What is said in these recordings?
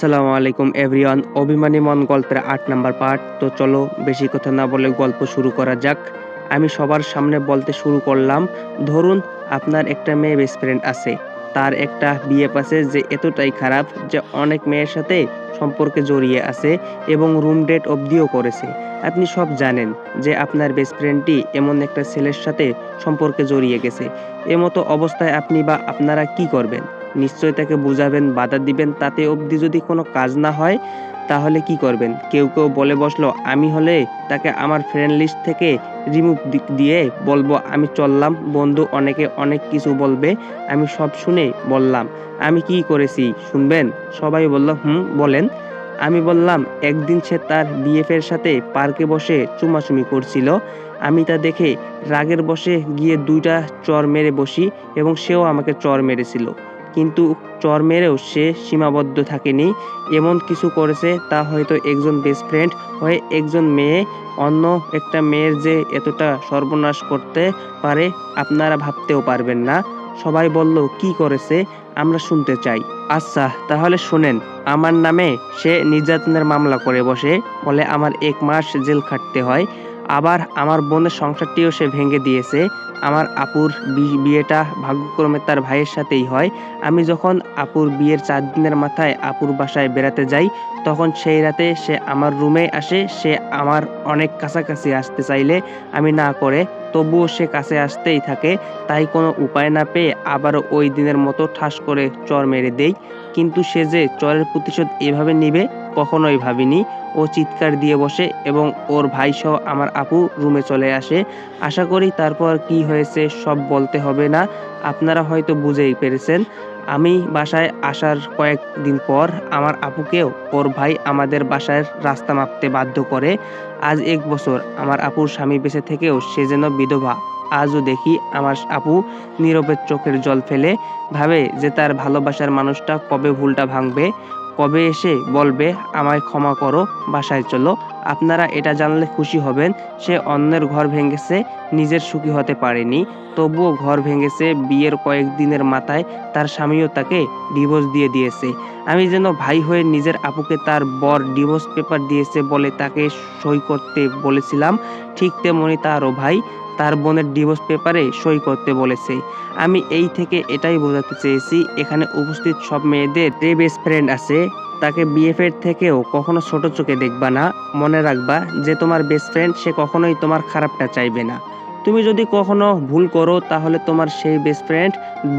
আসসালামু আলাইকুম এভরিওয়ান। অভিমানী মন গল্পের ৮ নাম্বার পার্ট। তো চলো বেশি কথা না বলে গল্প শুরু করা যাক। আমি সবার সামনে বলতে শুরু করলাম, ধরুন আপনার একটা মেয়ে বেস্ট ফ্রেন্ড আছে। তার একটা বিএফ আছে যে এতটাই খারাপ যে অনেক মেয়ের সাথে সম্পর্কে জড়িয়ে আছে এবং রুম ডেট অবধিও করেছে। আপনি সব জানেন যে আপনার বেস্ট ফ্রেন্ডটি এমন একটা ছেলের সাথে সম্পর্কে জড়িয়ে গেছে। এমতো অবস্থায় আপনি বা আপনারা কি করবেন? নিশ্চয়ই তাকে বুঝাবেন, বাধা দিবেন, তাতে অবধি যদি কোনো কাজ না হয় তাহলে কি করবেন? কেউ বলে বসলো, আমি হলে তাকে আমার ফ্রেন্ড লিস্ট থেকে রিমুভ দিয়ে বলবো আমি চললাম, বন্ধু অনেকে অনেক কিছু বলবে। আমি সব শুনে বললাম, আমি কি করেছি শুনবেন? সবাই বলল, হুম বলেন। আমি বললাম, একদিন সে তার বিএফ এর সাথে পার্কে বসে চুমাচুমি করছিল। আমি তা দেখে রাগের বশে গিয়ে ২ টা চড় মেরে বসি এবং সেও আমাকে চড় মেরেছিল। কিন্তু চড় মেরেও সে সীমাবদ্ধ থাকেনি। এমন কিছু করেছে তা হয়তো একজন বেস্ট ফ্রেন্ড হয়ে একজন মেয়ে অন্য একটা মেয়ের যে এতটা সর্বনাশ করতে পারে আপনারা ভাবতেও পারবেন না। সবাই বলল, কি করেছে? আমরা শুনতে চাই। আচ্ছা তাহলে শোনেন। আমার নামে সে নির্যাতনের মামলা করে বসে। ফলে আমার ১ মাস জেল খাটতে হয়। আবার আমার বোনের সংসারটিও সে ভেঙে দিয়েছে। আমার আপুর বিয়েটা ভাগ্যক্রমে তার ভাইয়ের সাথেই হয়। আমি যখন আপুর বিয়ের ৪ দিনের মাথায় আপুর বাসায় বেড়াতে যাই, তখন সেই রাতে সে আমার রুমে আসে। সে আমার অনেক কাছাকাছি আসতে চাইলে আমি না করে, তবুও সে কাছে আসতেই থাকে। তাই কোনো উপায় না পেয়ে আবারও ওই দিনের মতো ঠাস করে চড় মেরে দেই। কিন্তু সে যে চড়ের প্রতিশোধ এভাবে নিবে কখনোই ভাবিনি। ও চিৎকার দিয়ে বসে এবং ওর ভাইসহ আমার আপু রুমে চলে আসে। আশা করি তারপর কি হয়েছে সব বলতে হবে না। আপনারা হয়তো বুঝেই পেরেছেন। আমি বাসায় আসার কয়েকদিন পর আমার আপুকেও ওর ভাই আমাদের বাসার রাস্তা মাপতে বাধ্য করে। আজ ১ বছর আমার আপুর স্বামী বেঁচে থেকেও সে যেন বিধবা। আজও দেখি আমার আপু নীরবে চোখের জল ফেলে, ভাবে যে তার ভালোবাসার মানুষটা কবে ভুলটা ভাঙবে, কবে এসে বলবে আমায় ক্ষমা করো, বাসায় চলো। আপনারা এটা জানলে খুশি হবেন, সে অন্যের ঘর ভেঙেছে, নিজের সুখী হতে পারেনি। তবুও ঘর ভেঙেছে। বিয়ের কয়েকদিনের মাথায় তার স্বামীও তাকে ডিভোর্স দিয়ে দিয়েছে। আমি যেন ভাই হয়ে নিজের আপুকে তার বর ডিভোর্স পেপার দিয়েছে বলে তাকে সই করতে বলেছিলাম, ঠিক তেমনি তারও ভাই তার বোনের ডিভোর্স পেপারে সই করতে বলেছে। আমি এই থেকে এটাই বোঝাতে চেয়েছি, এখানে উপস্থিত সব মেয়েদের যে বেস্ট ফ্রেন্ড আছে তাকে বিএফ এর থেকেও কখনো ছোট চোখে দেখবা না। মনে রাখবা যে তোমার বেস্ট ফ্রেন্ড সে কখনোই তোমার খারাপটা চাইবে না। তুমি যদি কখনো ভুল করো তাহলে তোমার সেই বেস্ট ফ্রেন্ড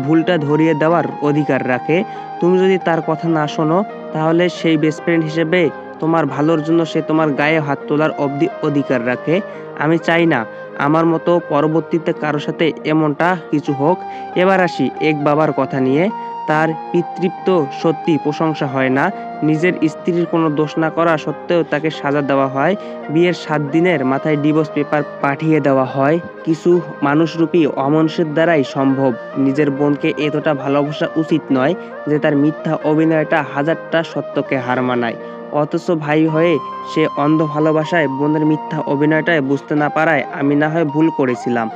ভুলটা ধরিয়ে দেওয়ার অধিকার রাখে। তুমি যদি তার কথা না শোনো তাহলে সেই বেস্ট ফ্রেন্ড হিসেবে তোমার ভালোর জন্য সে তোমার গায়ে হাত তোলার অবধি অধিকার রাখে। আমি চাই না আমার মতো পরবর্তীতে কারো সাথে এমনটা কিছু হোক। এবার আসি এক বাবার কথা নিয়ে। তার পিতৃত্ব সত্যি প্রশংসা হয় না। নিজের স্ত্রীর কোনো দোষ না করা সত্ত্বেও তাকে সাজা দেওয়া হয়। বিয়ের ৭ দিনের মাথায় ডিভোর্স পেপার পাঠিয়ে দেওয়া হয়। কিছু মানুষরূপী অমানুষের দ্বারাই সম্ভব। নিজের বোনকে এতটা ভালোবাসা উচিত নয় যে তার মিথ্যা অভিনয়টা হাজারটা সত্যকে হার মানায়। অথচ ভাই হয়ে সে অন্ধ ভালোবাসায় বোনের মিথ্যা অভিনয়টাই বুঝতে না পারায় আমি না হয় ভুল করেছিলাম।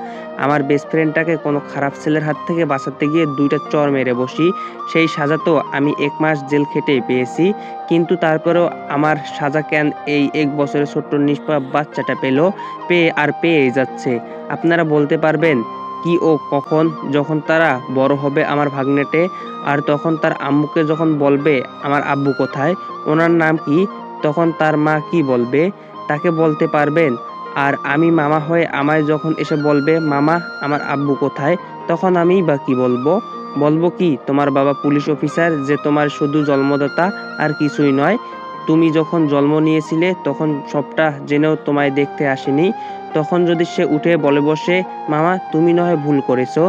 আমার বেস্ট ফ্রেন্ডটাকে কোনো খারাপ ছেলের হাত থেকে বাঁচাতে গিয়ে ২ টা চড় মেরে বসি। সেই সাজা তো আমি ১ মাস জেল খেটেই পেয়েছি। কিন্তু তারপরেও আমার সাজা কেন এই ১ বছরের ছোট্ট নিষ্পাপ বাচ্চাটা পেল? পেয়েই যাচ্ছে। আপনারা বলতে পারবেন কি ও কখন? যখন তারা বড় হবে আমার ভাগ্নেটে, আর তখন তার আম্মুকে যখন বলবে আমার আব্বু কোথায়? ওনার নাম কি? তখন তার মা কি বলবে? তাকে বলতে পারবেন? আর আমি মামা হয়ে আমায় যখন এসে বলবে, মামা আমার আব্বু কোথায়? তখন আমিই বা কি বলবো? বলবো কি তোমার বাবা পুলিশ অফিসার যে তোমার শুধু জন্মদাতা আর কিছুই নয়। তুমি যখন জন্ম নিয়েছিলে তখন সবটা জেনেও তোমায় দেখতে আসেনি। তখন যদি সে উঠে বলে বসে, মামা তুমি না হয় ভুল করেছো,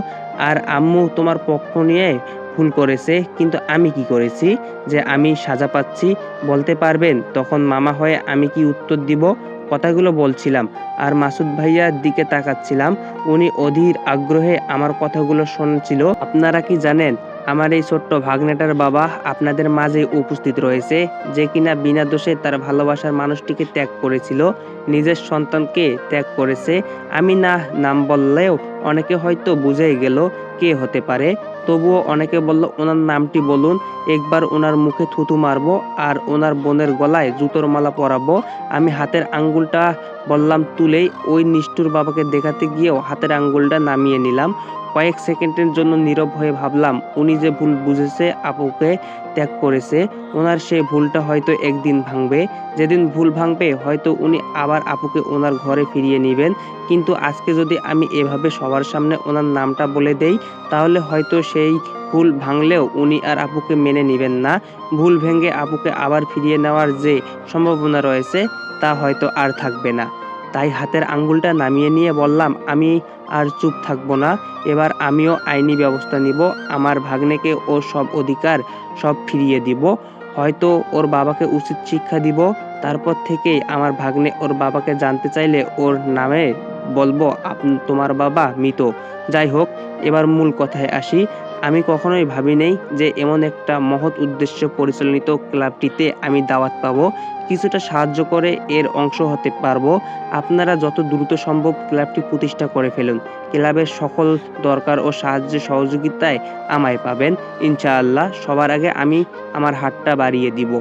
আর আম্মু তোমার পক্ষ নিয়ে ভুল করেছে, কিন্তু আমি কি করেছি যে আমি সাজা পাচ্ছি? বলতে পারবেন তখন মামা হয়ে আমি কি উত্তর দিব? কথাগুলো বলছিলাম আর মাসুদ ভাইয়ার দিকে তাকাচ্ছিলাম। উনি অধীর আগ্রহে আমার কথাগুলো শুনছিল। আপনারা কি জানেন আমার এই ছোট্ট ভাগ্নেটার বাবা আপনাদের মাঝে উপস্থিত রয়েছে, যে কিনা বিনা দোষে তার ভালোবাসার মানুষটিকে ত্যাগ করেছিল। নিজের সন্তানকে ত্যাগ করেছে। আমি নাম বললেও অনেকে হয়তো বুঝেই গেল কে হতে পারে। তবুও অনেকে বলল ওনার নামটি বলুন, একবার ওনার মুখে থুতু মারবো আর ওনার বোনের গলায় জুতোর মালা পরাবো। আমি হাতের আঙ্গুলটা বললাম তুলেই ওই নিষ্ঠুর বাবাকে দেখাতে গিয়েও হাতের আঙ্গুলটা নামিয়ে নিলাম। কয়েক সেকেন্ডের জন্য নীরব হয়ে ভাবলাম উনি যে ভুল বুঝেছে আপুকে ত্যাগ করেছে, ওনার সেই ভুলটা হয়তো একদিন ভাঙবে। যেদিন ভুল ভাঙবে হয়তো উনি আবার আপুকে ওনার ঘরে ফিরিয়ে নিবেন। কিন্তু আজকে যদি আমি এভাবে সবার সামনে ওনার নামটা বলে দেই, তাহলে হয়তো সেই ভুল ভাঙলেও উনি আর আপুকে মেনে নিবেন না। ভুল ভেঙে আপুকে আবার ফিরিয়ে নেওয়ার যে সম্ভাবনা রয়েছে তা হয়তো আর থাকবে না। তাই হাতের আঙ্গুলটা নামিয়ে নিয়ে বললাম, আমি আর চুপ থাকবো না। এবার আমিও আইনি ব্যবস্থা নিব। আমার ভাগ্নেকে ওর সব অধিকার সব ফিরিয়ে দিব। হয়তো ওর বাবাকে উচিত শিক্ষা দিব। তারপর থেকেই আমার ভাগ্নে ওর বাবাকে জানতে চাইলে ওর নামে বলবো তোমার বাবা মৃত। যাই হোক, এবার মূল কথায় আসি। আমি কখনোই ভাবি নাই যে এমন একটা মহৎ উদ্দেশ্য পরিচালিত ক্লাবটিতে আমি দাওয়াত পাবো। কিছুটা সাহায্য করে এর অংশ হতে পারবো। আপনারা যত দ্রুত সম্ভব ক্লাবটি প্রতিষ্ঠা করে ফেলুন। ক্লাবের সকল দরকার ও সাহায্য সহযোগিতায় আমায় পাবেন ইনশাআল্লাহ। সবার আগে আমি আমার হাতটা বাড়িয়ে দিব।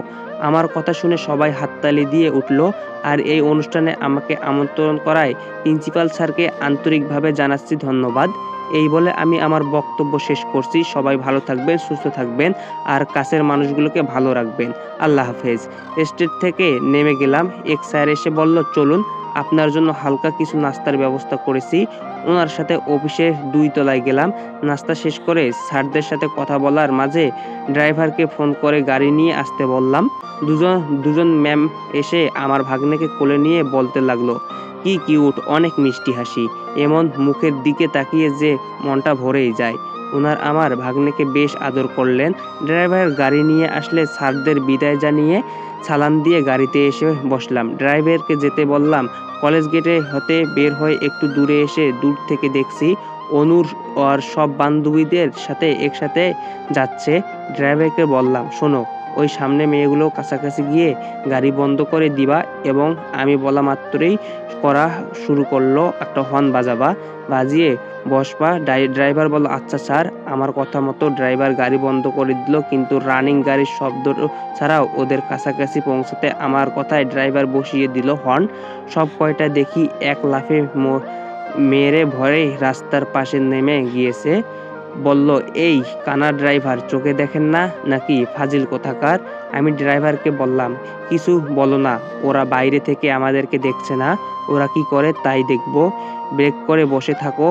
আমার কথা শুনে সবাই হাততালি দিয়ে উঠল। আর এই অনুষ্ঠানে আমাকে আমন্ত্রণ করায় প্রিন্সিপাল স্যারকে আন্তরিকভাবে জানাচ্ছি ধন্যবাদ। এই বলে আমি আমার বক্তব্য শেষ করছি। সবাই ভালো থাকবেন, সুস্থ থাকবেন আর কাছের মানুষগুলোকে ভালো রাখবেন। আল্লাহ হাফেজ। স্টেজ থেকে নেমে গেলাম। এক স্যার এসে বলল, চলুন, আপনার জন্য হালকা কিছু নাস্তার ব্যবস্থা করেছি। ওনার সাথে অফিসের ২ তলায় গেলাম। নাস্তা শেষ করে স্যারদের সাথে কথা বলার মাঝে ড্রাইভারকে ফোন করে গাড়ি নিয়ে আসতে বললাম। দুজন ম্যাম এসে আমার ভাগ্নেকে কোলে নিয়ে বলতে লাগলো, কি কিউট, অনেক মিষ্টি হাসি। এমন মুখের দিকে তাকিয়ে যে মনটা ভরেই যায়। ওনার আমার ভাগ্নেকে বেশ আদর করলেন। ড্রাইভার গাড়ি নিয়ে আসলে স্যারদের বিদায় জানিয়ে সালাম দিয়ে গাড়িতে এসে বসলাম। ড্রাইভারকে যেতে বললাম। কলেজ গেটে হতে বের হয়ে একটু দূরে এসে দূর থেকে দেখছি অনুর আর সব বান্ধবীদের সাথে একসাথে যাচ্ছে। ড্রাইভারকে বললাম, শোনো, ওই সামনে মেয়েগুলো কাছাকাছি গিয়ে গাড়ি বন্ধ করে দিবা এবং আমি বলা মাত্রই করা শুরু করলো একটা হর্ন বাজিয়ে বসবা। ড্রাইভার বলল, আচ্ছা স্যার। আমার কথা মতো ড্রাইভার গাড়ি বন্ধ করে দিল, কিন্তু রানিং গাড়ির শব্দ ছাড়াও ওদের কাছাকাছি পৌঁছাতে আমার কথায় ড্রাইভার বসিয়ে দিল হর্ন। সব কয়টা দেখি এক লাফে মেরে ভয়ে রাস্তার পাশে নেমে গিয়েছে। বলল, এই কানা ড্রাইভার, চোখে দেখেন না নাকি, ফাজিল কোথাকার। আমি ড্রাইভারকে বললাম, কিছু বলো না, ওরা বাইরে থেকে আমাদেরকে দেখছে না, ওরা কি করে তাই দেখব। ব্রেক করে বসে থাকো।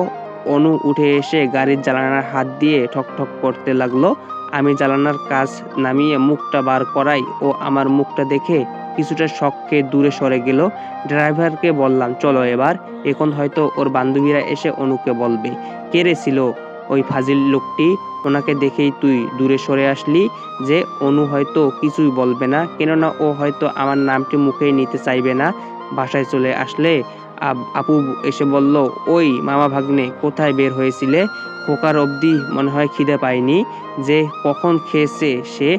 অনু উঠে এসে গাড়ির জানালার হাত দিয়ে ঠকঠক করতে লাগলো। আমি জানালার কাচ নামিয়ে মুখটা বার করাই ও আমার মুখটা দেখে কিছুটা শক খেয়ে দূরে সরে গেল। ড্রাইভারকে বললাম, চলো এবার। এখন হয়তো ওর বান্ধবীরা এসে অনুকে বলবে, কে রে ছিল ওই ফাজিল লোকটি, ওনাকে দেখেই তুই দূরে সরে আসলি। যে অনু হয়তো কিছুই বলবে না, কেননা ও হয়তো আমার নামটি মুখেই নিতে চাইবে না। বাসায় চলে আসলে আপু এসে বলল, ওই মামা ভাগ্নে, কোথায় বের হয়েছিলে? খোকার অবধি মনে হয় খিদে পায়নি, যে কখন খেয়েছে সে।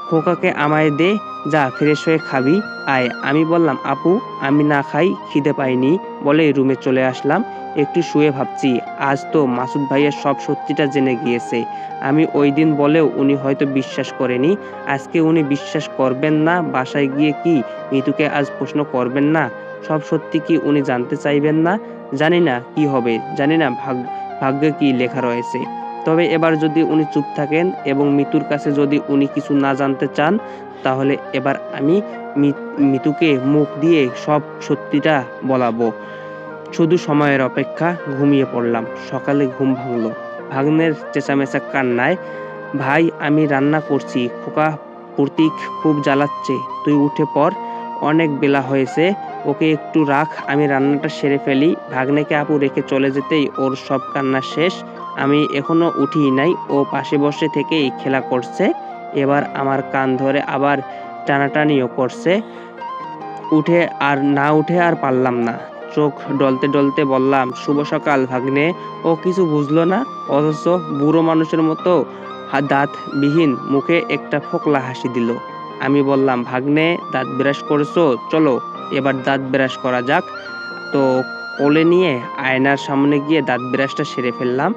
খোকাকে আমায় দে, যা ফ্রেশ হয়ে খাবি, আয়। আমি বললাম, আপু আমি না খাই, খিদে পাইনি বলে রুমে চলে আসলাম। একটু শুয়ে ভাবছি, আজ তো মাসুদ ভাইয়া সব সত্যিটা জেনে গিয়েছে। আমি ওই দিন বলেও উনি হয়তো বিশ্বাস করেনি। আজকে উনি বিশ্বাস করবেন না? বাসায় গিয়ে কি মিতুকে আজ প্রশ্ন করবেন না? সব সত্যি কি উনি জানতে চাইবেন না? জানি না কি হবে, জানি না ভাগ্যে কি লেখা রয়েছে। তবে এবার যদি উনি চুপ থাকেন এবং মিতুর কাছে যদি উনি কিছু না জানতে চান, তাহলে এবার আমি মিতুকে মুখ দিয়ে সব সত্যিটা বলাবো। শুধু সময়ের অপেক্ষা। ঘুমিয়ে পড়লাম। সকালে ঘুম ভাঙল ভাগ্নের চেঁচামেচা কান্নায়। ভাই, আমি রান্না করছি, খোকা প্রতীক খুব জ্বালাচ্ছে, তুই উঠে পড়, অনেক বেলা হয়েছে, ওকে একটু রাখ, আমি রান্নাটা সেরে ফেলি। ভাগ্নেকে আপু রেখে চলে যেতেই ওর সব কান্না শেষ। আমি এখনো উঠিই নাই, ও পাশে বসে থেকেই খেলা করছে। এবার আমার কান ধরে আবার টানাটানিও করছে। উঠে আর পারলাম না। চোখ ডলতে ডলতে বললাম, শুভ সকাল ভাগ্নে। ও কিছু বুঝলো না, অথচ বুড়ো মানুষের মতো দাঁতবিহীন মুখে একটা ফোকলা হাসি দিল। আমি বললাম, ভাগ্নে দাঁত ব্রাশ করেছো, চলো এবার দাঁত ব্রাশ করা যাক। তো কোলে নিয়ে আয়নার সামনে গিয়ে দাঁত ব্রাশটা সেরে ফেললাম।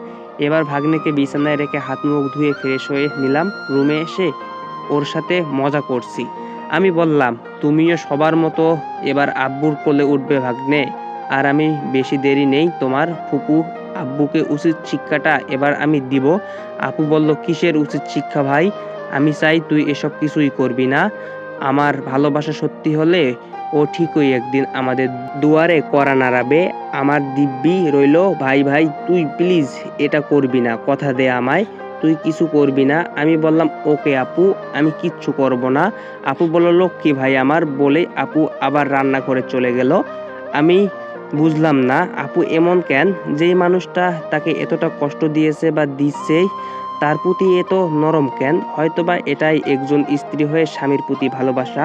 এবার ভাগ্নেকে বিছানায় রেখে হাত মুখ ধুয়ে ফ্রেশ হয়ে নিলাম। রুমে এসে ওর সাথে মজা করছি। আমি বললাম, তুমিও সবার মতো এবার আব্বুর কোলে উঠবে ভাগ্নে। আর আমি বেশি দেরি নেই, তোমার ফুপু আব্বুকে উচিত শিক্ষাটা এবার আমি দিব। আপু বলল, কিসের উচিত শিক্ষা ভাই? আমি চাই তুই এসব কিছুই করবি না। আমার ভালোবাসা সত্যি হলে ও ঠিকই একদিন আমাদের দুয়ারে কড়া নাড়াবে। আমার দিব্যি রইলো ভাই। ভাই তুই প্লিজ এটা করবি না, কথা দে আমায়, তুই কিছু করবি না। আমি বললাম, ওকে আপু, আমি কিচ্ছু করব না। আপু বলল, লক্ষ্মী ভাই আমার, বলে আপু আবার রান্নাঘরে চলে গেল। আমি বুঝলাম না আপু এমন কেন, যেই মানুষটা তাকে এতটা কষ্ট দিয়েছে বা দিচ্ছেই তার প্রতি এত নরম কেন? হয়তোবা এটাই একজন স্ত্রী হয়ে স্বামীর প্রতি ভালোবাসা,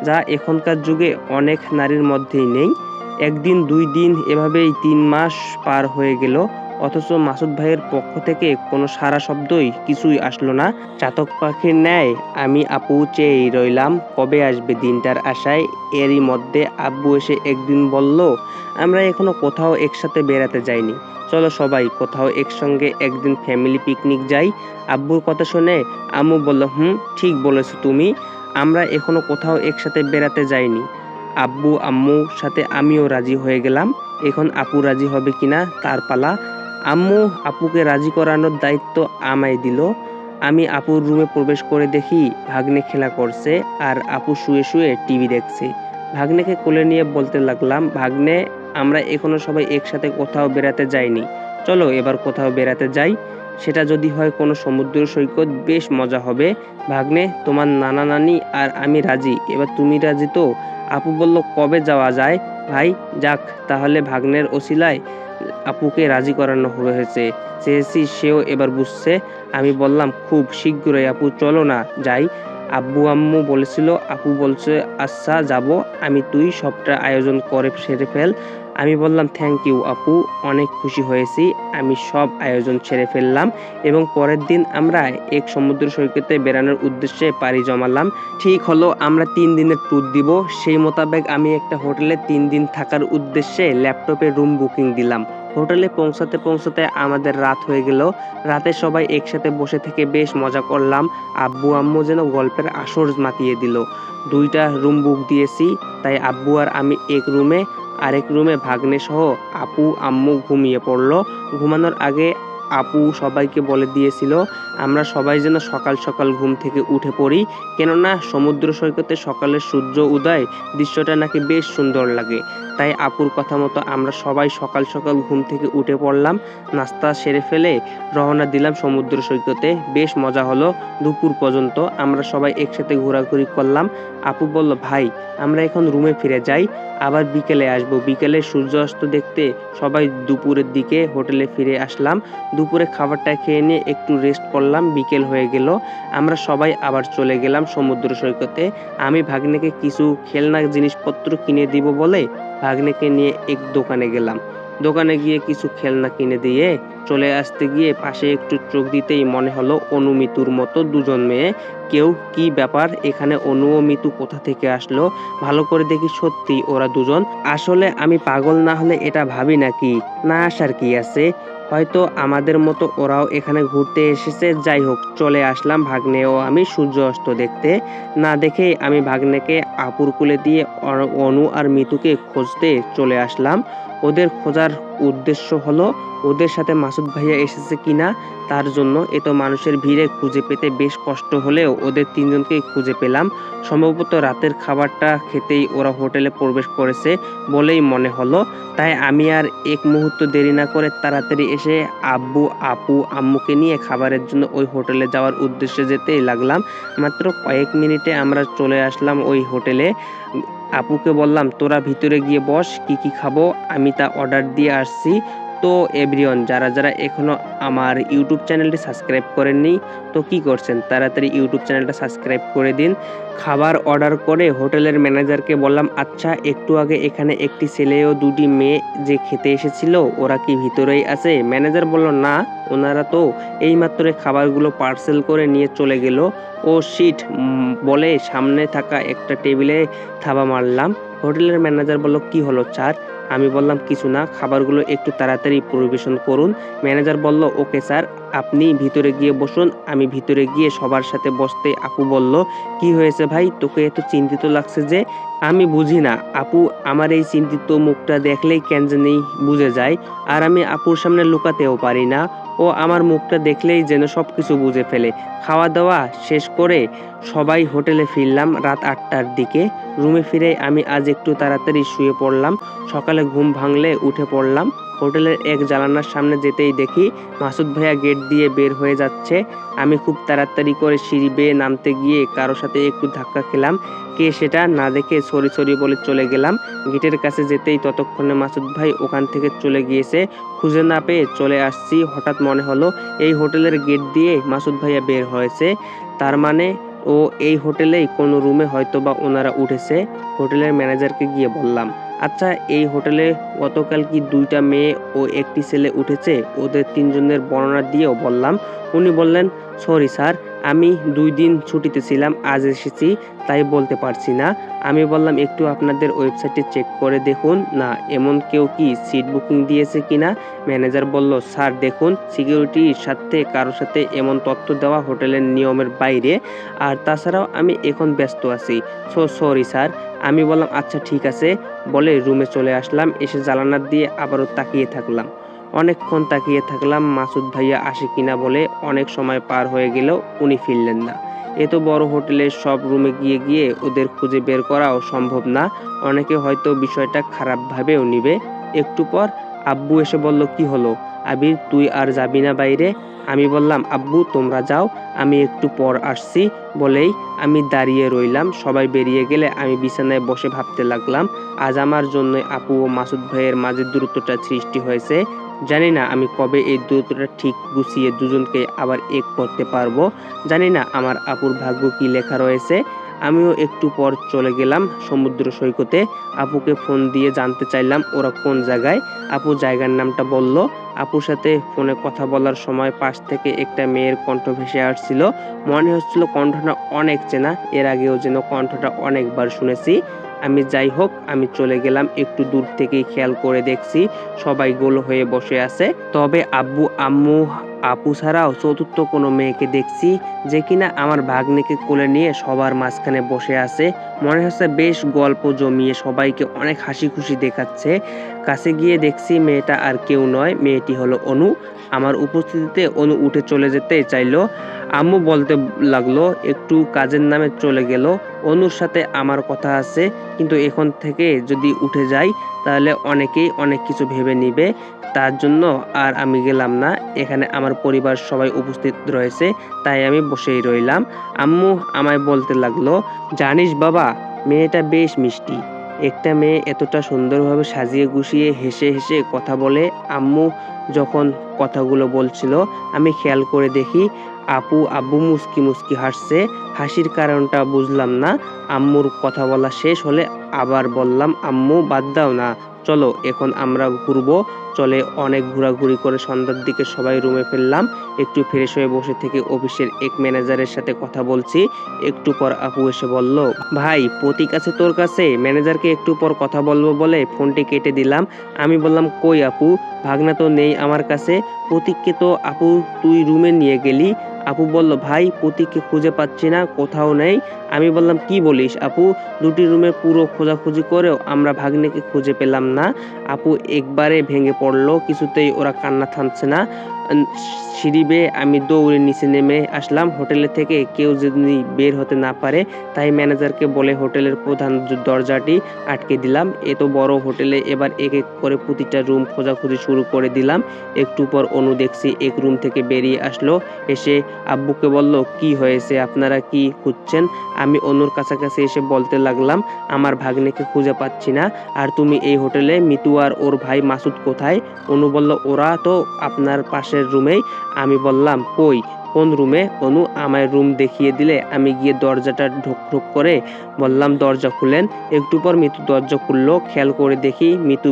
যা এখনকার যুগে অনেক নারীর মধ্যেই নেই। একদিন, 2 দিন, এভাবেই 3 মাস পার হয়ে গেল। অথচ মাসুদ ভাইয়ের পক্ষ থেকে কোনো সাড়া শব্দই কিছুই আসলো না। চাতক পাখির ন্যায় আমি আপু চেয়েই রইলাম কবে আসবে দিনটার আশায়। এরই মধ্যে আব্বু এসে একদিন বলল, আমরা এখনো কোথাও একসাথে বেড়াতে যাইনি, চলো সবাই কোথাও একসঙ্গে একদিন ফ্যামিলি পিকনিক যাই। আব্বুর কথা শুনে আম্মু বলল, ঠিক বলেছো তুমি, আমরা এখনো কোথাও একসাথে বেড়াতে যাইনি। আব্বু আম্মুর সাথে আমিও রাজি হয়ে গেলাম। এখন আপু রাজি হবে কিনা তার পালা। আম্মু আপুকে রাজি করানোর দায়িত্ব আমায় দিল। আমি আপুর রুমে প্রবেশ করে দেখি ভাগ্নে খেলা করছে আর আপু শুয়ে শুয়ে টিভি দেখছে। ভাগ্নেকে কোলে নিয়ে বলতে লাগলাম, ভাগ্নে, আমরা এখনো সবাই একসাথে কোথাও বেড়াতে যাইনি, চলো এবার কোথাও বেড়াতে যাই। সেটা যদি হয় কোনো সমুদ্র সৈকত, বেশ মজা হবে। ভাগ্নে, তোমার নানা নানি আর আমি রাজি, এবার তুমি রাজি তো? আপু বলল, কবে যাওয়া যায় ভাই? যাক, তাহলে ভাগ্নের অছিলায় আপুকে রাজি করানো হয়েছে, চেয়েছি সেও এবার বুঝছে। আমি বললাম, খুব শীঘ্রই আপু, চলো না যাই। আব্বু আম্মু বলেছিল, আপু বলছে আচ্ছা যাব আমি, তুই সবটা আয়োজন করে সেরে ফেল। আমি বললাম, থ্যাংক ইউ আপু, অনেক খুশি হয়েছি। আমি সব আয়োজন ছেড়ে ফেললাম এবং পরের দিন আমরা এক সমুদ্র সৈকতে বেড়ানোর উদ্দেশ্যে পাড়ি জমালাম। ঠিক হলো আমরা 3 দিনের ট্যুর দিব। সেই মোতাবেক আমি একটা হোটেলে 3 দিন থাকার উদ্দেশ্যে ল্যাপটপে রুম বুকিং দিলাম। হোটেলে পৌঁছাতে পৌঁছাতে আমাদের রাত হয়ে গেল। রাতে সবাই একসাথে বসে থেকে বেশ মজা করলাম। আব্বু আম্মু যেন গল্পের আসর মাতিয়ে দিল। 2টা রুম বুক দিয়েছি, তাই আব্বু আর আমি এক রুমে, আরেক রুমে ভাগ্নে সহ আপু আম্মু ঘুমিয়ে পড়ল। ঘুমানোর আগে আপু সবাইকে বলে দিয়েছিল আমরা সবাই যেন সকাল সকাল ঘুম থেকে উঠে পড়ি, কেননা সমুদ্র সৈকতে সকালের সূর্য উদয় দৃশ্যটা নাকি বেশ সুন্দর লাগে। তাই আপুর কথা মতো আমরা সবাই সকাল সকাল ঘুম থেকে উঠে পড়লাম। নাস্তা সেরে ফেলে রওনা দিলাম সমুদ্র সৈকতে। বেশ মজা হলো। দুপুর পর্যন্ত আমরা সবাই একসাথে ঘোরাঘুরি করলাম। আপু বলল, ভাই আমরা এখন রুমে ফিরে যাই, আবার বিকেলে আসবো। বিকেলে সূর্যাস্ত দেখতে সবাই দুপুরের দিকে হোটেলে ফিরে আসলাম। দুপুরে খাবারটা খেয়ে নিয়ে একটু রেস্ট করলাম। বিকেল হয়ে গেল। আমরা সবাই আবার চলে গেলাম সমুদ্র সৈকতে। আমি ভাগ্নেকে কিছু খেলনা জিনিসপত্র কিনে দিব বলে ভাগ্নেকে নিয়ে এক দোকানে গেলাম। দোকানে গিয়ে কিছু খেলনা কিনে দিয়ে চলে আসতে গিয়ে পাশে একটু চোখ দিতেই মনে হলো অনু মিতুর মতো 2জন মেয়ে। কেউ কি ব্যাপার, এখানে অনু ও মিতু কোথা থেকে আসলো? ভালো করে দেখি সত্যি ওরা 2জন। আসলে আমি পাগল না হলে এটা ভাবি নাকি? না আসার কি আছে, হয়তো আমাদের মতো ওরাও এখানে ঘুরতে এসেছে। যাই হোক, চলে আসলাম ভাগ্নে ও আমি সূর্য অস্ত দেখতে। না দেখেই আমি ভাগ্নেকে আপুর কোলে দিয়ে অনু আর মিতুকে খুঁজতে চলে আসলাম। ওদের খোঁজার উদ্দেশ্য হলো ওদের সাথে মাসুদ ভাইয়া এসেছে কিনা, তার জন্য। এত মানুষের ভিড়ে খুঁজে পেতে বেশ কষ্ট হলেও ওদের 3জনকেই খুঁজে পেলাম। সম্ভবত রাতের খাবারটা খেতেই ওরা হোটেলে প্রবেশ করেছে বলেই মনে হলো। তাই আমি আর এক মুহূর্ত দেরি না করে তাড়াতাড়ি এসে আব্বু আপু আম্মুকে নিয়ে খাবারের জন্য ওই হোটেলে যাওয়ার উদ্দেশ্যে যেতেই লাগলাম। মাত্র কয়েক মিনিটে আমরা চলে আসলাম ওই হোটেলে। আপুকে বললাম, তোরা ভিতরে গিয়ে বস, কি কি খাবো আমি তা অর্ডার দিয়ে আসছি, তো এভরিওয়ান, যারা যারা এখনো আমার ইউটিউব চ্যানেলটি সাবস্ক্রাইব করেননি তো কি করছেন, তাড়াতাড়ি ইউটিউব চ্যানেলটা সাবস্ক্রাইব করে দিন। খাবার অর্ডার করে হোটেলের ম্যানেজারকে বললাম, আচ্ছা একটু আগে এখানে একটি ছেলে ও দুটি মেয়ে যে খেতে এসেছিল ওরা কি ভিতরেই আছে? ম্যানেজার বলল, না, ওনারা তো এইমাত্র খাবারগুলো পার্সেল করে নিয়ে চলে গেল। ও শিট বলে সামনে থাকা একটা টেবিলে থাবা মারলাম। হোটেলের ম্যানেজার বলল, কি হলো স্যার? আমি বললাম, কিছু না, খাবারগুলো একটু তাড়াতাড়ি পরিবেশন করুন। ম্যানেজার বলল, ওকে স্যার, আপনি ভিতরে গিয়ে বসুন। আমি ভিতরে গিয়ে সবার সাথে বসতে আপু বলল, কি হয়েছে ভাই, তোকে এত চিন্তিত লাগছে যে? আমি বুঝি না আপু, আমার এই চিন্তিত মুখটা দেখলেই কেন জানি বুঝে যায়। আর আমি আপুর সামনে লুকাতেও পারি না। ও আমার মুখটা দেখলেই যেন সবকিছু বুঝে ফেলে। খাওয়া দাওয়া শেষ করে সবাই হোটেলে ফিরলাম রাত 8টার দিকে। রুমে ফিরে আমি আজ একটু তাড়াতাড়ি শুয়ে পড়লাম। সকালে ঘুম ভাঙলে উঠে পড়লাম। হোটেলের এক জানালার সামনে যেতেই দেখি মাসুদ ভাইয়া গেট দিয়ে বের হয়ে যাচ্ছে। আমি খুব তাড়াতাড়ি করে সিঁড়ি বেয়ে নামতে গিয়ে কারোর সাথে একটু ধাক্কা খেলাম। কে সেটা না দেখে সরি সরি বলে চলে গেলাম। গেটের কাছে যেতেই ততক্ষণে মাসুদ ভাই ওখান থেকে চলে গিয়েছে। খুঁজে না পেয়ে চলে আসছি। হঠাৎ মনে হলো এই হোটেলের গেট দিয়ে মাসুদ ভাইয়া বের হয়েছে, তার মানে ও এই হোটেলেই কোনো রুমে হয়তোবা ওনারা উঠেছে। হোটেলের ম্যানেজারকে গিয়ে বললাম, আচ্ছা এই হোটেলে গতকাল কি 2টা মেয়ে ও একটি ছেলে উঠেছে? ওদের 3জনের বর্ণনা দিয়েও বললাম। উনি বললেন, সরি স্যার, আমি 2 দিন ছুটিতে ছিলাম, আজ এসেছি, তাই বলতে পারছি না। আমি বললাম, একটু আপনাদের ওয়েবসাইটে চেক করে দেখুন না, এমন কেউ কি সিট বুকিং দিয়েছে কিনা। ম্যানেজার বলল, স্যার দেখুন, সিকিউরিটির সাথে কারোর সাথে এমন তথ্য দেওয়া হোটেলের নিয়মের বাইরে। আর তাছাড়াও আমি এখন ব্যস্ত আছি, সো সরি স্যার। আমি বললাম, আচ্ছা ঠিক আছে বলে রুমে চলে আসলাম। এসে জানালা দিয়ে আবারও তাকিয়ে থাকলাম। অনেকক্ষণ তাকিয়ে থাকলাম মাসুদ ভাইয়া আসে কিনা বলে। অনেক সময় পার হয়ে গেলেও উনি ফিরলেন না। এত বড় হোটেলের সব রুমে গিয়ে গিয়ে ওদের খুঁজে বের করাও সম্ভব না। অনেকে হয়তো বিষয়টা খারাপভাবেও নিবে। একটু পর আব্বু এসে বলল, কি হলো আবির, তুই আর যাবি না বাইরে? আমি বললাম, আব্বু তোমরা যাও, আমি একটু পর আসছি। বলেই আমি দাঁড়িয়ে রইলাম। সবাই বেরিয়ে গেলে আমি বিছানায় বসে ভাবতে লাগলাম, আজ আমার জন্য আপু ও মাসুদ ভাইয়ের মাঝে দূরত্বটা সৃষ্টি হয়েছে। জানি না আমি কবে এই দূরত্বটা ঠিক গুছিয়ে দুজনকে আবার এক করতে পারবো। জানি না আমার আপুর ভাগ্য কি লেখা রয়েছে। আমিও একটু পর চলে গেলাম সমুদ্র সৈকতে। আপুকে ফোন দিয়ে জানতে চাইলাম ওরা কোন জায়গায়। আপু জায়গার নামটা বলল। আপুর সাথে ফোনে কথা বলার সময় পাশ থেকে একটা মেয়ের কণ্ঠ ভেসে আসছিল। মনে হচ্ছিল কণ্ঠটা অনেক চেনা, এর আগেও যেন কণ্ঠটা অনেকবার শুনেছি। যাই হোক, আমি চলে গেলাম। একটু দূর থেকেই খেয়াল করে দেখছি সবাই গোল হয়ে বসে আছে। তবে আব্বু আম্মু আপু ছাড়াও চতুর্থ কোনো মেয়েকে দেখছি, যে কিনা আমার ভাগ্নিকে কোলে নিয়ে সবার মাঝখানে বসে আছে। মনে হচ্ছে বেশ গল্প জমিয়ে সবাইকে অনেক হাসি খুশি দেখাচ্ছে। কাছে গিয়ে দেখছি মেয়েটা আর কেউ নয়, মেয়েটি হলো অনু। আমার উপস্থিতিতে অনু উঠে চলে যেতে চাইলো। আম্মু বলতে লাগলো, একটু কাজের নামে চলে গেল। অনুর সাথে আমার কথা আছে, কিন্তু এখন থেকে যদি উঠে যাই তাহলে অনেকেই অনেক কিছু ভেবে নিবে। তার জন্য আর আমি গেলাম না। এখানে আমার পরিবার সবাই উপস্থিত রয়েছে, তাই আমি বসেই রইলাম। আম্মু আমায় বলতে লাগলো, জানিস বাবা, মেয়েটা বেশ মিষ্টি। একটা মেয়ে এতটা সুন্দরভাবে সাজিয়ে গুছিয়ে হেসে হেসে কথা বলে। আম্মু যখন কথাগুলো বলছিল আমি খেয়াল করে দেখি আব্বু মুচকি মুচকি হাসছে। হাসির কারণটা বুঝলাম না। আম্মুর কথা বলা শেষ হলে আবার বললাম, আম্মু বাদ দাও না, চলো এখন আমরা ঘুরবো। চলে অনেক ঘোরাঘুরি করে সন্ধ্যার দিকে সবাই রুমে ফিরলাম। একটু ফ্রেশ হয়ে বসে থেকে অফিসের এক ম্যানেজারের সাথে কথা বলছি। একটু পর আপু এসে বলল, ভাই প্রতীক আছে তোর কাছে? ম্যানেজারকে একটু পর কথা বলবো বলে ফোনটি কেটে দিলাম। আমি বললাম, কই আপু, ভাগনা তো নেই আমার কাছে। প্রতীককে তো আপু তুই রুমে নিয়ে গেলি। আপু বলল, ভাই প্রতীককে খুঁজে পাচ্ছি না, কোথাও নেই। আমি বললাম, কি বলিস আপু, 2টি রুমে পুরো খোঁজাখুঁজি করেও আমরা ভাগ্নেকে খুঁজে পেলাম না। আপু একবারে ভেঙে পড়লো, কিছুতেই ওরা কান্না থামছে না। সিঁড়ি বেয়ে আমি দৌড়ে নিচে নেমে আসলাম। হোটেলে থেকে কেউ যদি বের হতে না পারে তাই ম্যানেজারকে বলে হোটেলের প্রধান দরজাটি আটকে দিলাম। এত বড় হোটেলে এবার এক এক করে প্রতিটা রুম খোঁজাখুঁজি শুরু করে দিলাম। একটু পর অনু দেখছি এক রুম থেকে বেরিয়ে আসলো। এসে আব্বুকে বলল, কি হয়েছে, আপনারা কি খুঁজছেন? আমি অনুর কাছাকাছি এসে বলতে লাগলাম, আমার ভাগ্নেকে খুঁজে পাচ্ছি না। আর তুমি এই হোটেলে? মিতু আর ওর ভাই মাসুদ কোথায়? অনু বলল, ওরা তো আপনার পাশের রুমেই। আমি বললাম, কই, কোন রুমে? অনু আমায় রুম দেখিয়ে দিলে আমি গিয়ে দরজাটা ঢোক ঢোক করে বললাম, দরজা খুলেন। একটু পর মিতু দরজা খুললো। খেয়াল করে দেখি মিতু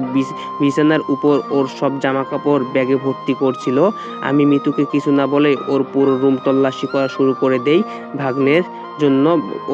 বিছানার উপর ওর সব জামা কাপড় ব্যাগে ভর্তি করছিল। আমি মিতুকে কিছু না বলে ওর পুরো রুম তল্লাশি করা শুরু করে দেই। ভাগ্নের জন্য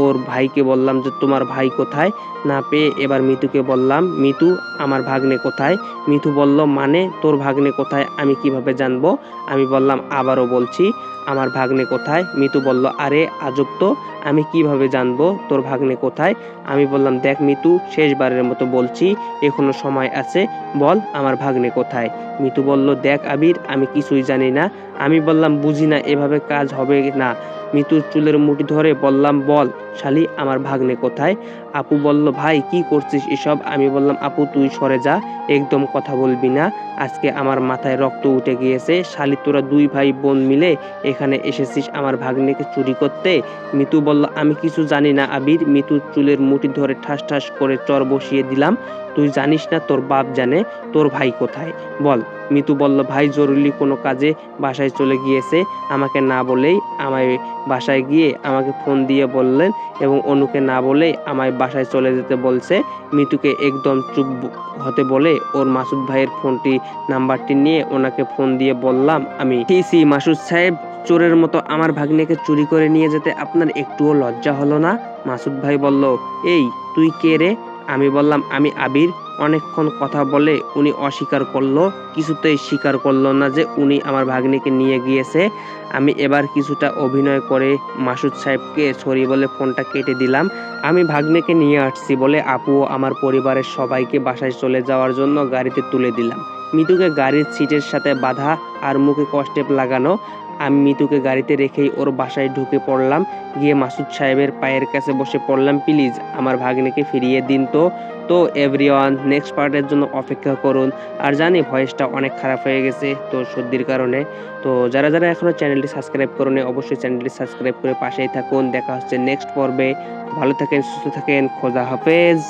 ওর ভাইকে বললাম যে, তোমার ভাই কোথায়? না পেয়ে এবার মিতুকে বললাম, মিতু, আমার ভাগ্নে কোথায়? মিতু বলল, মানে তোর ভাগ্নে কোথায় আমি কিভাবে জানবো? আমি বললাম, আবারও বলছি, আমার ভাগ্নে কোথায়? মিতু বলল, আরে আজব তো, আমি কিভাবে জানবো তোর ভাগ্নে কোথায়? আমি বললাম, দেখ মিতু, শেষবারের মতো বলছি, এখনো সময় আছে, বল আমার ভাগ্নে কোথায়? মিতু বলল, দেখ আবির, আমি কিছুই জানি না। আমি বললাম, বুঝি না, এভাবে কাজ হবে না। মিতুর চুলের মুঠি ধরে বললাম, বল শালি, আমার ভাগ্নে কোথায়? আপু বলল, ভাই কি করছিস এসব? আমি বললাম, আপু তুই সরে যা, একদম কথা বলবি না, আজকে আমার মাথায় রক্ত উঠে গিয়েছে। শালি, তোরা দুই ভাই বোন মিলে এখানে এসেছিস আমার ভাগ্নেকে চুরি করতে? মিতু বলল, আমি কিছু জানি না আবির। মিতুর চুলের মুঠি ধরে ঠাস ঠাস করে চর বসিয়ে দিলাম। তুই জানিস না, তোর বাপ জানে। তোর ভাই কোথায় বল? মিতু বলল, ভাই জরুরি কোনো কাজে বাসায় চলে গিয়েছে, আমাকে না বলেই আমায় বাসায় গিয়ে আমাকে ফোন দিয়ে বললেন এবং অনুকে না বলেই আমায় বাসায় চলে যেতে বলছে। মিতুকে একদম চুপ হতে বলে ওর মাসুদ ভাইয়ের নাম্বারটি নিয়ে ওনাকে ফোন দিয়ে বললাম, আমি সি মাসুদ সাহেব, চোরের মতো আমার ভাগ্নেকে চুরি করে নিয়ে যেতে আপনার একটুও লজ্জা হলো না? মাসুদ ভাই বলল, এই তুই কে রে? আমি বললাম, আমি আবির। অনেকক্ষণ কথা বলে উনি অস্বীকার করলো, কিছুতেই স্বীকার করলো না যে উনি আমার ভাগ্নিকে নিয়ে গিয়েছে। আমি এবার কিছুটা অভিনয় করে মাসুদ সাহেবকে সরি বলে ফোনটা কেটে দিলাম। আমি ভাগ্নেকে নিয়ে আসছি বলে আপু ও আমার পরিবারের সবাইকে বাসায় চলে যাওয়ার জন্য গাড়িতে তুলে দিলাম। মিতুকে গাড়ির সিটের সাথে বাঁধা আর মুখে কষ্টেপ লাগানো। আমি মিতুকে গাড়িতে রেখেই ওর বাসায় ঢুকে পড়লাম। গিয়ে মাসুদ সাহেবের পায়ের কাছে বসে পড়লাম, প্লিজ আমার ভাগ্নেকে ফিরিয়ে দিন। তো এভরিওয়ান, নেক্সট পার্টের জন্য অপেক্ষা করুন। আর জানি ভয়েসটা অনেক খারাপ হয়ে গেছে তো সর্দির কারণে। তো যারা যারা এখনো চ্যানেলটি সাবস্ক্রাইব করেনি অবশ্যই চ্যানেলটি সাবস্ক্রাইব করে পাশেই থাকুন। দেখা হচ্ছে নেক্সট পর্বে। ভালো থাকেন, সুস্থ থাকেন, খোদা হাফেজ।